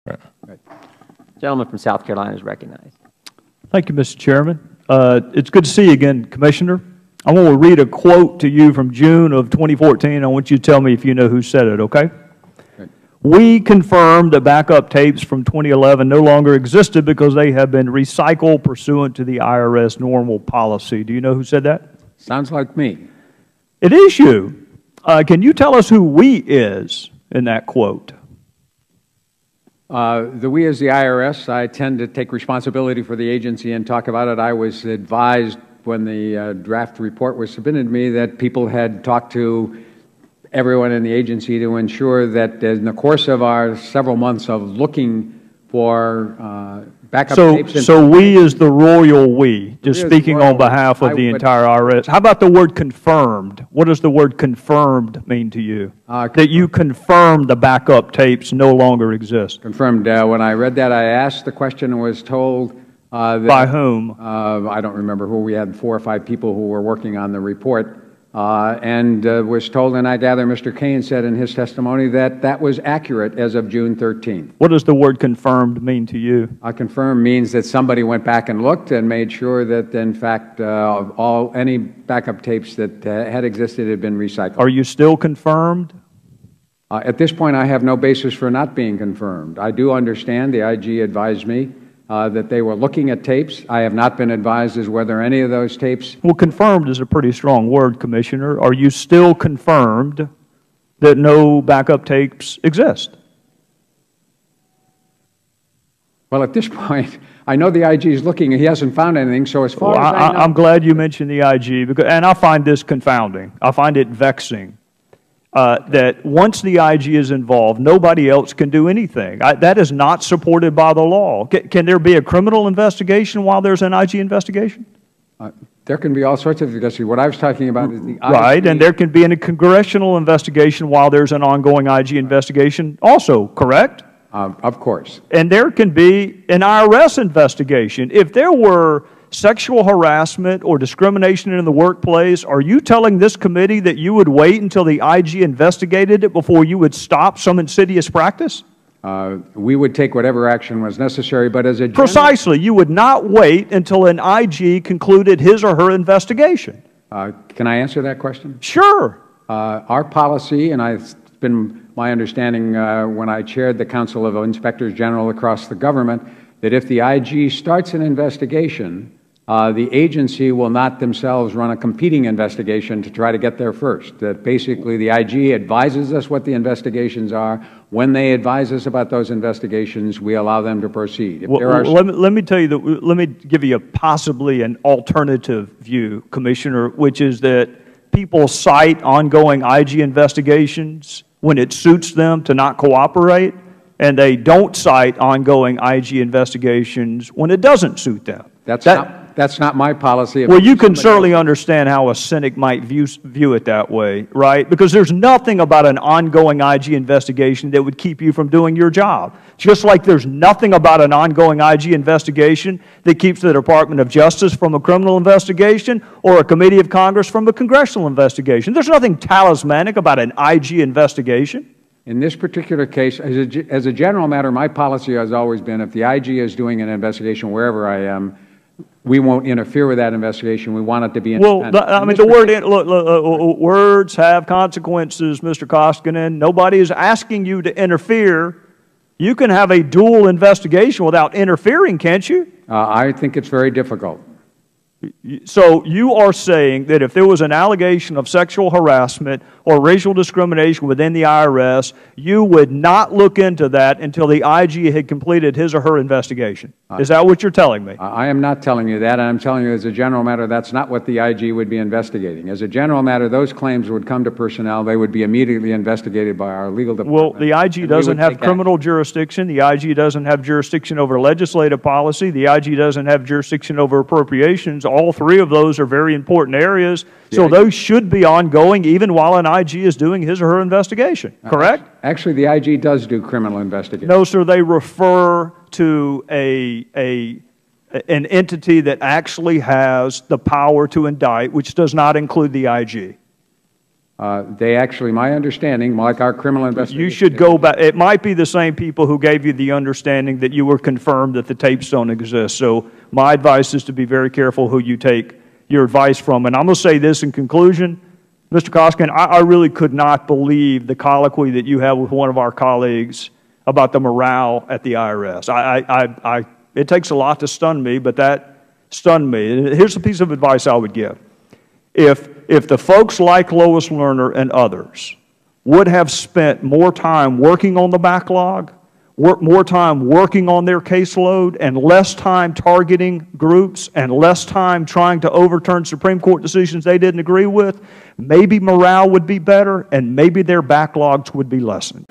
Right. Gentleman from South Carolina is recognized. Thank you, Mr. Chairman. It's good to see you again, Commissioner. I want to read a quote to you from June of 2014. I want you to tell me if you know who said it, okay? We confirmed that backup tapes from 2011 no longer existed because they have been recycled pursuant to the IRS normal policy. Do you know who said that? Sounds like me. It is you. Can you tell us who we is in that quote? The we is the IRS. I tend to take responsibility for the agency and talk about it. I was advised when the draft report was submitted to me that people had talked to everyone in the agency to ensure that in the course of our several months of looking for backup tapes. So we is the royal we, just speaking on behalf of the entire IRS. How about the word confirmed? What does the word confirmed mean to you? That you confirmed the backup tapes no longer exist. Confirmed. When I read that, I asked the question and was told that, by whom? I don't remember who. We had 4 or 5 people who were working on the report. And was told, and I gather Mr. Kane said in his testimony, that that was accurate as of June 13th. What does the word confirmed mean to you? Confirmed means that somebody went back and looked and made sure that, in fact, any backup tapes that had existed had been recycled. Are you still confirmed? At this point, I have no basis for not being confirmed. I do understand the IG advised me that they were looking at tapes. I have not been advised as whether any of those tapes. Well, confirmed is a pretty strong word, Commissioner. Are you still confirmed that no backup tapes exist? Well, at this point, I know the IG is looking and he hasn't found anything, so as far as I know. I'm glad you mentioned the IG, because, and I find this confounding. I find it vexing. That once the IG is involved, nobody else can do anything. That is not supported by the law. Can there be a criminal investigation while there's an IG investigation? There can be all sorts of investigations. What I was talking about is the IG. Right, and there can be a congressional investigation while there's an ongoing IG investigation also, correct? Of course. And there can be an IRS investigation. If there were sexual harassment or discrimination in the workplace, are you telling this committee that you would wait until the IG investigated it before you would stop some insidious practice? We would take whatever action was necessary, but as a general... Precisely. You would not wait until an IG concluded his or her investigation. Can I answer that question? Sure. Our policy, and it's been my understanding when I chaired the Council of Inspectors General across the government, that if the IG starts an investigation, the agency will not themselves run a competing investigation to try to get there first. That basically the IG advises us what the investigations are. When they advise us about those investigations, we allow them to proceed. Let me tell you that. Let me give you possibly an alternative view, Commissioner, which is that people cite ongoing IG investigations when it suits them to not cooperate, and they don't cite ongoing IG investigations when it doesn't suit them. That's not my policy. Well, you can certainly understand how a cynic might view it that way, right? Because there's nothing about an ongoing IG investigation that would keep you from doing your job. Just like there's nothing about an ongoing IG investigation that keeps the Department of Justice from a criminal investigation or a committee of Congress from a congressional investigation. There's nothing talismanic about an IG investigation. In this particular case, as a general matter, my policy has always been if the IG is doing an investigation wherever I am, we won't interfere with that investigation. We want it to be independent. Well, I mean, the word, look, words have consequences, Mr. Koskinen. Nobody is asking you to interfere. You can have a dual investigation without interfering, can't you? I think it's very difficult. So you are saying that if there was an allegation of sexual harassment or racial discrimination within the IRS, you would not look into that until the IG had completed his or her investigation. Is that what you're telling me? I am not telling you that. I'm telling you as a general matter that's not what the IG would be investigating. As a general matter, those claims would come to personnel. They would be immediately investigated by our legal department. Well, the IG doesn't have criminal jurisdiction. The IG doesn't have jurisdiction over legislative policy. The IG doesn't have jurisdiction over appropriations. All three of those are very important areas. So those should be ongoing even while an IG is doing his or her investigation, correct? Actually, the IG does do criminal investigation. No, sir. They refer to an entity that actually has the power to indict, which does not include the IG. They actually, my understanding, like our criminal investigation. You should go back. It might be the same people who gave you the understanding that you were confirmed that the tapes don't exist. So my advice is to be very careful who you take your advice from. And I'm going to say this in conclusion, Mr. Koskinen, I really could not believe the colloquy that you have with one of our colleagues about the morale at the IRS. It takes a lot to stun me, but that stunned me. And here's a piece of advice I would give. If the folks like Lois Lerner and others would have spent more time working on the backlog, more time working on their caseload, and less time targeting groups, and less time trying to overturn Supreme Court decisions they didn't agree with, maybe morale would be better, and maybe their backlogs would be lessened.